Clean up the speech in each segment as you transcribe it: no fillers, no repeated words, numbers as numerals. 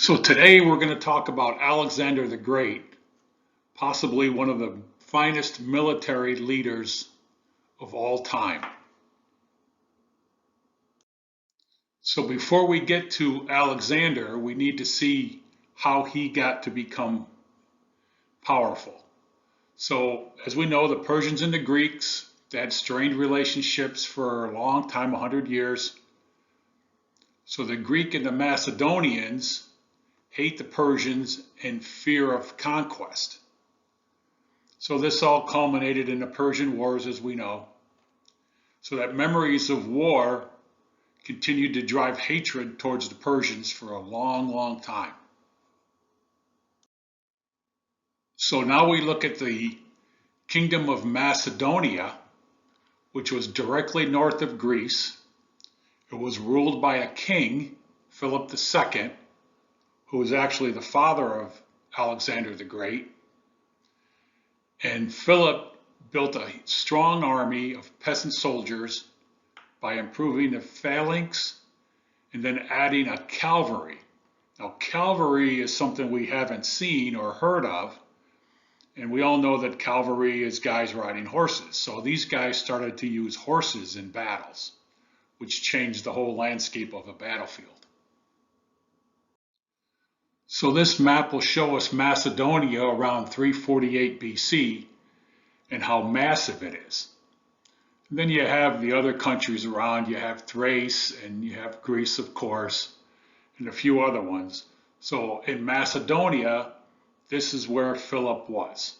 So today we're going to talk about Alexander the Great, possibly one of the finest military leaders of all time. So before we get to Alexander, we need to see how he got to become powerful. So as we know, the Persians and the Greeks, they had strained relationships for a long time, 100 years. So the Greek and the Macedonians hate the Persians in fear of conquest. So this all culminated in the Persian Wars, as we know. So that memories of war continued to drive hatred towards the Persians for a long, long time. So now we look at the Kingdom of Macedonia, which was directly north of Greece. It was ruled by a king, Philip II, who was actually the father of Alexander the Great. And Philip built a strong army of peasant soldiers by improving the phalanx and then adding a cavalry. Now, cavalry is something we haven't seen or heard of, and we all know that cavalry is guys riding horses. So these guys started to use horses in battles, which changed the whole landscape of a battlefield. So this map will show us Macedonia around 348 BC and how massive it is. And then you have the other countries around. You have Thrace and you have Greece, of course, and a few other ones. So in Macedonia, this is where Philip was.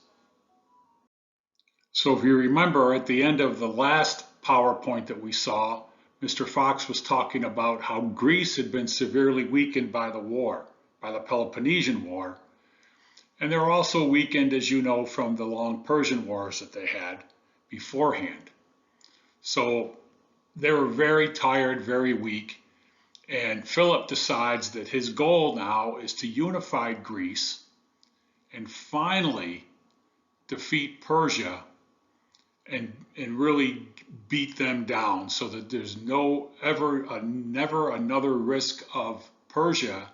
So if you remember at the end of the last PowerPoint that we saw, Mr. Fox was talking about how Greece had been severely weakened by the war, by the Peloponnesian War. And they're also weakened, as you know, from the long Persian wars that they had beforehand. So they were very tired, very weak. And Philip decides that his goal now is to unify Greece and finally defeat Persia and really beat them down so that there's never another risk of Persia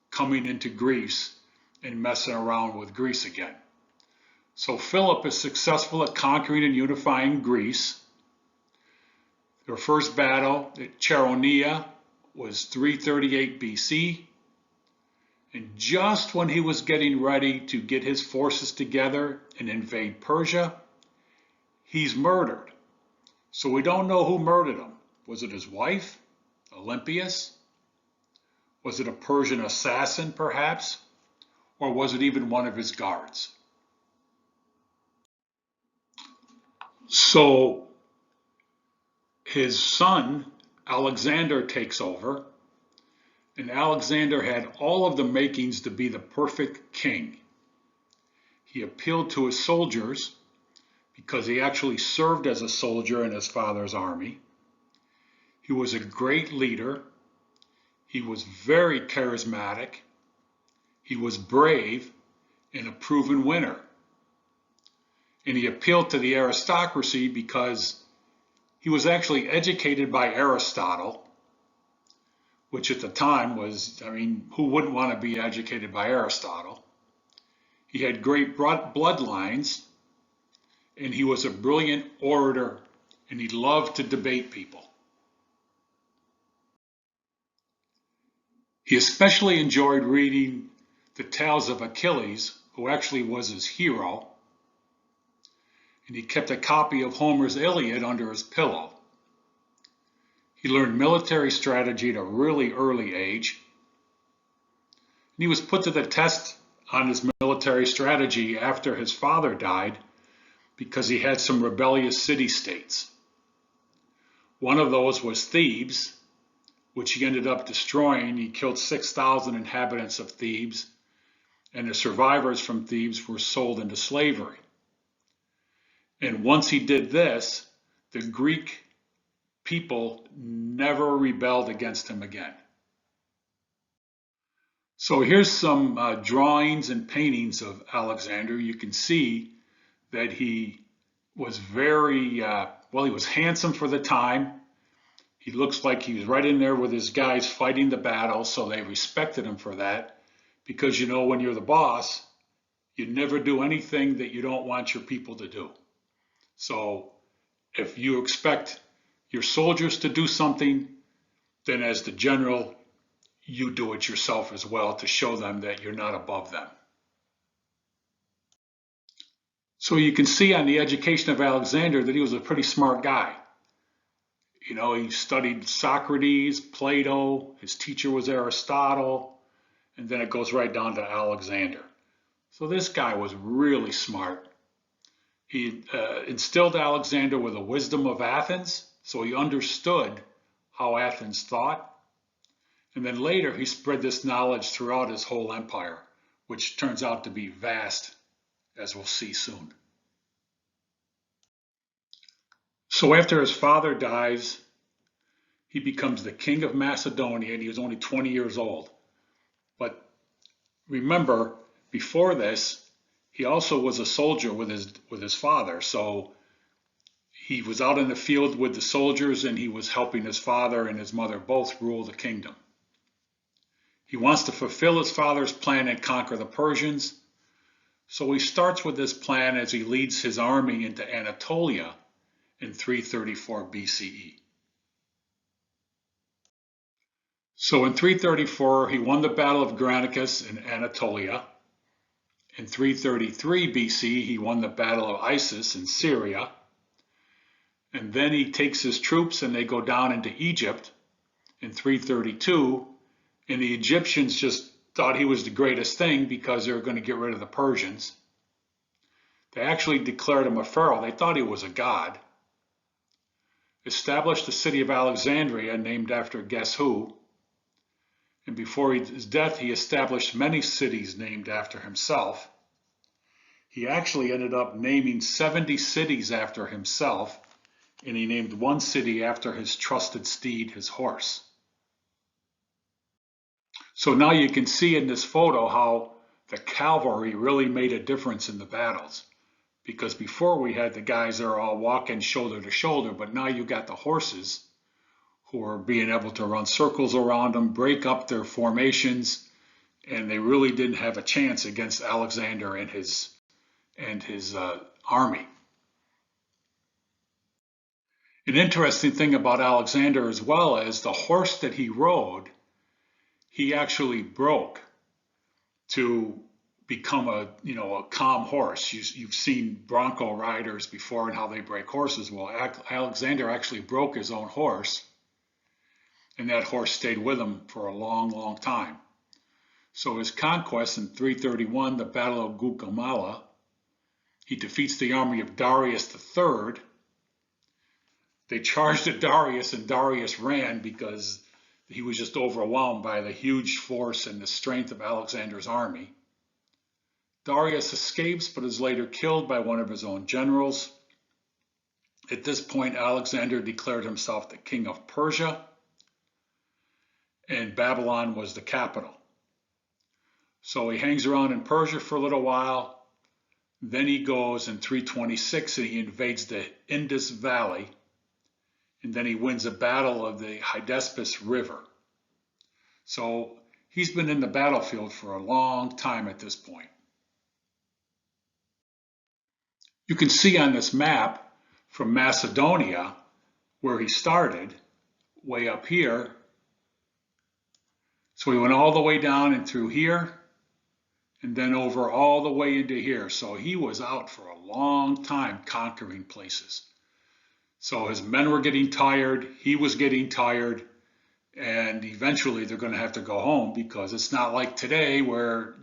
coming into Greece and messing around with Greece again. So Philip is successful at conquering and unifying Greece. Their first battle at Chaeronea was 338 BC. And just when he was getting ready to get his forces together and invade Persia, he's murdered. So we don't know who murdered him. Was it his wife, Olympias? Was it a Persian assassin, perhaps? Or was it even one of his guards? So his son, Alexander, takes over. And Alexander had all of the makings to be the perfect king. He appealed to his soldiers because he actually served as a soldier in his father's army. He was a great leader. He was very charismatic. He was brave and a proven winner. And he appealed to the aristocracy because he was actually educated by Aristotle, which at the time was, who wouldn't want to be educated by Aristotle? He had great bloodlines, and he was a brilliant orator, and he loved to debate people. He especially enjoyed reading the tales of Achilles, who actually was his hero, and he kept a copy of Homer's Iliad under his pillow. He learned military strategy at a really early age. And he was put to the test on his military strategy after his father died because he had some rebellious city-states. One of those was Thebes, which he ended up destroying. He killed 6,000 inhabitants of Thebes, and the survivors from Thebes were sold into slavery. And once he did this, the Greek people never rebelled against him again. So here's some drawings and paintings of Alexander. You can see that he was he was handsome for the time. He looks like he was right in there with his guys fighting the battle, so they respected him for that. because you know when you're the boss, you never do anything that you don't want your people to do. So if you expect your soldiers to do something, then as the general, you do it yourself as well to show them that you're not above them. So you can see on the education of Alexander that he was a pretty smart guy. You know, he studied Socrates, Plato, his teacher was Aristotle, and then it goes right down to Alexander. So this guy was really smart. He instilled Alexander with the wisdom of Athens, so he understood how Athens thought. And then later he spread this knowledge throughout his whole empire, which turns out to be vast, as we'll see soon. So after his father dies, he becomes the king of Macedonia, and he was only 20 years old. But remember, before this, he also was a soldier with his father. So he was out in the field with the soldiers, and he was helping his father and his mother both rule the kingdom. He wants to fulfill his father's plan and conquer the Persians. So he starts with this plan as he leads his army into Anatolia in 334 BCE. So in 334, he won the Battle of Granicus in Anatolia. In 333 BC, he won the Battle of Issus in Syria. And then he takes his troops and they go down into Egypt in 332. And the Egyptians just thought he was the greatest thing because they were going to get rid of the Persians. They actually declared him a pharaoh. They thought he was a god. Established the city of Alexandria, named after guess who. And before his death, he established many cities named after himself. He actually ended up naming 70 cities after himself, and he named one city after his trusted steed, his horse. So now you can see in this photo how the cavalry really made a difference in the battles. Because before we had the guys that are all walking shoulder to shoulder, but now you got the horses who are being able to run circles around them, break up their formations, and they really didn't have a chance against Alexander and his army. An interesting thing about Alexander as well is the horse that he rode, he actually broke to become a calm horse. You've seen bronco riders before and how they break horses. Well, Alexander actually broke his own horse, and that horse stayed with him for a long, long time. So his conquest in 331, the Battle of Gaugamela, he defeats the army of Darius III. They charged at Darius, and Darius ran because he was just overwhelmed by the huge force and the strength of Alexander's army. Darius escapes, but is later killed by one of his own generals. At this point, Alexander declared himself the king of Persia, and Babylon was the capital. So he hangs around in Persia for a little while. Then he goes in 326 and he invades the Indus Valley. And then he wins a battle of the Hydaspes River. So he's been in the battlefield for a long time at this point. You can see on this map from Macedonia where he started, way up here. So he went all the way down and through here, and then over all the way into here. So he was out for a long time conquering places. So his men were getting tired, he was getting tired, and eventually they're going to have to go home because it's not like today where,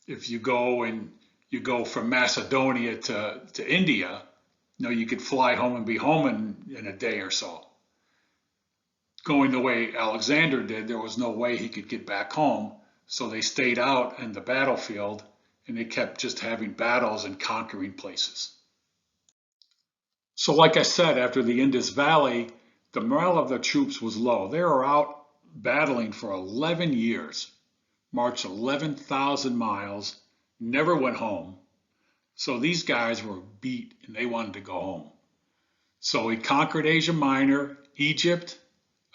if you go from Macedonia to India, you could fly home and be home in a day or so. Going the way Alexander did, there was no way he could get back home. So they stayed out in the battlefield and they kept just having battles and conquering places. So like I said, after the Indus Valley, the morale of the troops was low. They were out battling for 11 years, marched 11,000 miles, never went home. So these guys were beat and they wanted to go home. So he conquered Asia Minor, Egypt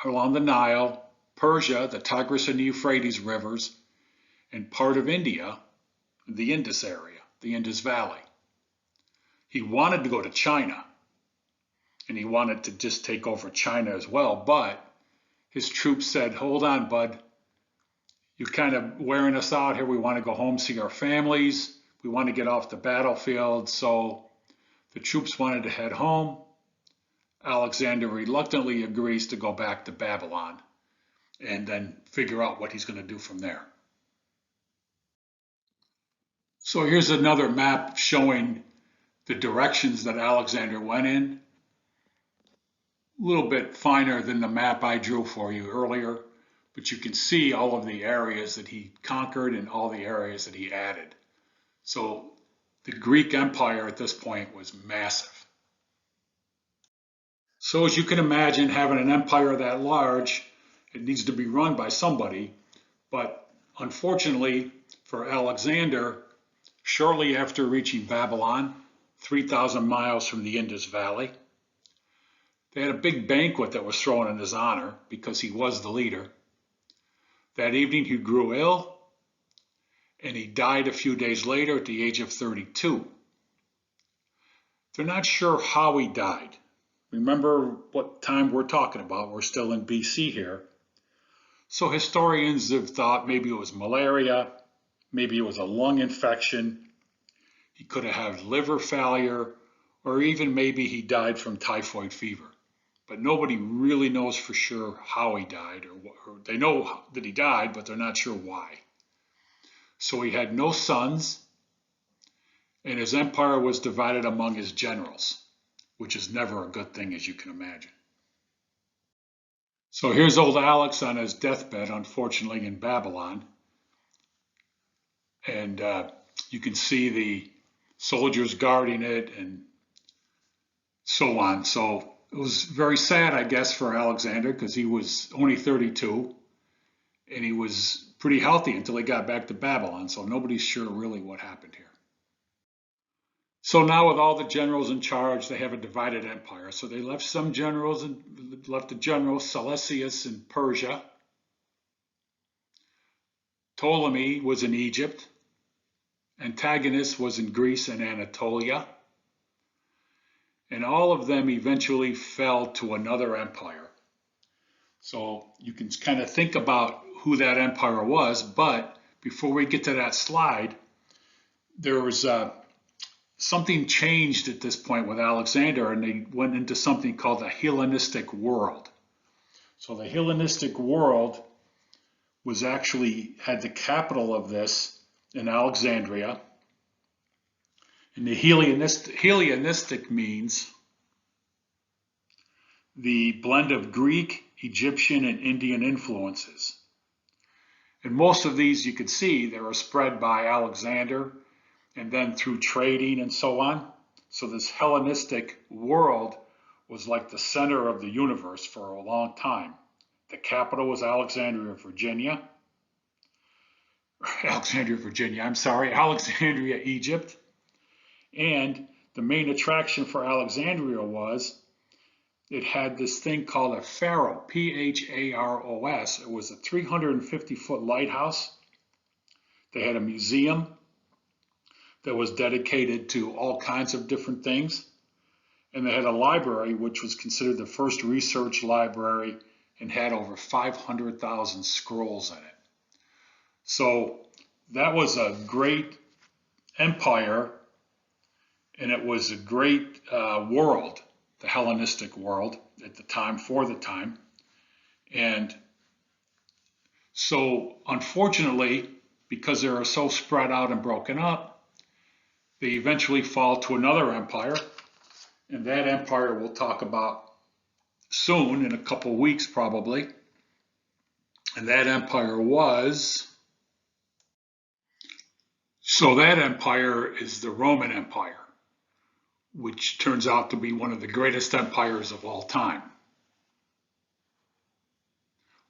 along the Nile, Persia, the Tigris and the Euphrates rivers, and part of India, the Indus area, the Indus Valley. He wanted to go to China, and he wanted to just take over China as well, but his troops said, hold on, bud. You're kind of wearing us out here. We want to go home, see our families. We want to get off the battlefield. So the troops wanted to head home. Alexander reluctantly agrees to go back to Babylon and then figure out what he's going to do from there. So here's another map showing the directions that Alexander went in. A little bit finer than the map I drew for you earlier, but you can see all of the areas that he conquered and all the areas that he added. So the Greek Empire at this point was massive. So as you can imagine, having an empire that large, it needs to be run by somebody. But unfortunately for Alexander, shortly after reaching Babylon, 3,000 miles from the Indus Valley, they had a big banquet that was thrown in his honor because he was the leader. That evening he grew ill, and he died a few days later at the age of 32. They're not sure how he died. Remember what time we're talking about. We're still in BC here. So historians have thought maybe it was malaria, maybe it was a lung infection, he could have had liver failure, or even maybe he died from typhoid fever. But nobody really knows for sure how he died, or they know that he died, but they're not sure why. So he had no sons, and his empire was divided among his generals, which is never a good thing, as you can imagine. So here's old Alex on his deathbed, unfortunately, in Babylon. And you can see the soldiers guarding it and so on. So it was very sad, I guess, for Alexander because he was only 32 and he was pretty healthy until he got back to Babylon. So nobody's sure really what happened here. So now with all the generals in charge, they have a divided empire. So they left some generals and left the general Seleucus in Persia. Ptolemy was in Egypt. Antigonus was in Greece and Anatolia. And all of them eventually fell to another empire. So you can kind of think about who that empire was, but before we get to that slide, there was something changed at this point with Alexander, and they went into something called the Hellenistic world. So the Hellenistic world was actually had the capital of this in Alexandria. And the Hellenistic means the blend of Greek, Egyptian, and Indian influences. And most of these you could see they were spread by Alexander and then through trading and so on. So this Hellenistic world was like the center of the universe for a long time. The capital was Alexandria, Virginia, Egypt. And the main attraction for Alexandria was it had this thing called a Pharos, Pharos. It was a 350-foot lighthouse. They had a museum that was dedicated to all kinds of different things. And they had a library, which was considered the first research library and had over 500,000 scrolls in it. So that was a great empire, and it was a great world, the Hellenistic world at the time, for the time. And so unfortunately, because they were so spread out and broken up, they eventually fall to another empire. And that empire we'll talk about soon, in a couple of weeks probably. And that empire that empire is the Roman Empire, which turns out to be one of the greatest empires of all time.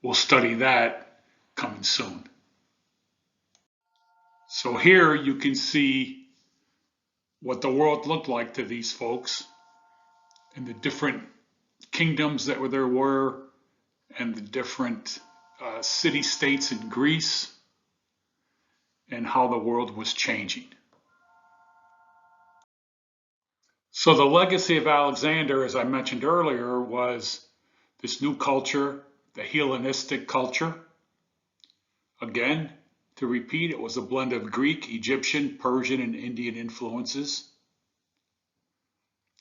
We'll study that coming soon. So here you can see what the world looked like to these folks and the different kingdoms that there were and the different city-states in Greece. and how the world was changing. So the legacy of Alexander, as I mentioned earlier, was this new culture, the Hellenistic culture. Again, to repeat, it was a blend of Greek, Egyptian, Persian, and Indian influences.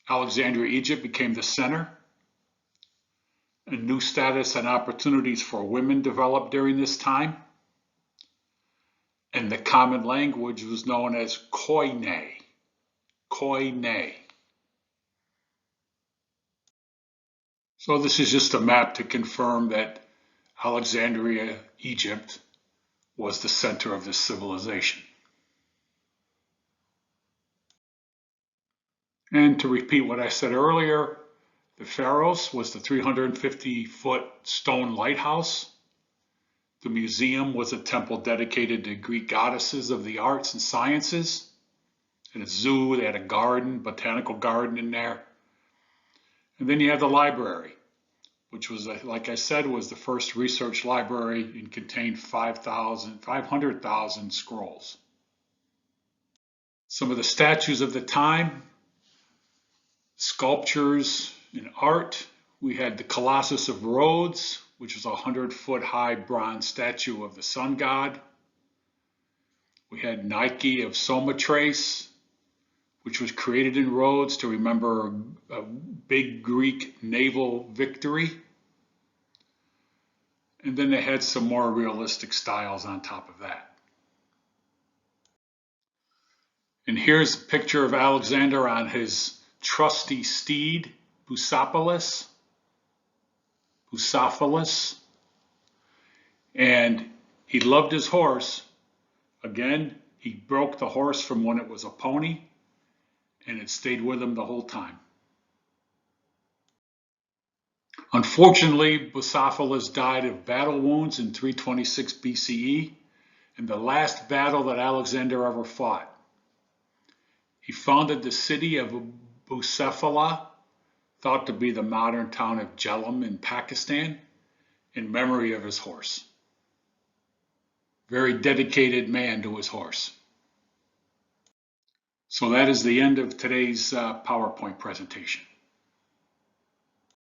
Alexandria, Egypt became the center. A new status and opportunities for women developed during this time. And the common language was known as Koine. Koine. So this is just a map to confirm that Alexandria, Egypt, was the center of this civilization. And to repeat what I said earlier, the Pharos was the 350-foot stone lighthouse. The museum was a temple dedicated to Greek goddesses of the arts and sciences. And a zoo, they had a garden, botanical garden in there. And then you have the library, which was, like I said, was the first research library and contained 500,000 scrolls. Some of the statues of the time, sculptures and art. We had the Colossus of Rhodes, which was a 100-foot high bronze statue of the sun god. We had Nike of Samothrace, which was created in Rhodes to remember a big Greek naval victory. And then they had some more realistic styles on top of that. And here's a picture of Alexander on his trusty steed, Bucephalus. And he loved his horse. Again, he broke the horse from when it was a pony, and it stayed with him the whole time. Unfortunately, Bucephalus died of battle wounds in 326 BCE, in the last battle that Alexander ever fought. He founded the city of Bucephala, thought to be the modern town of Jhelum in Pakistan, in memory of his horse. Very dedicated man to his horse. So that is the end of today's PowerPoint presentation.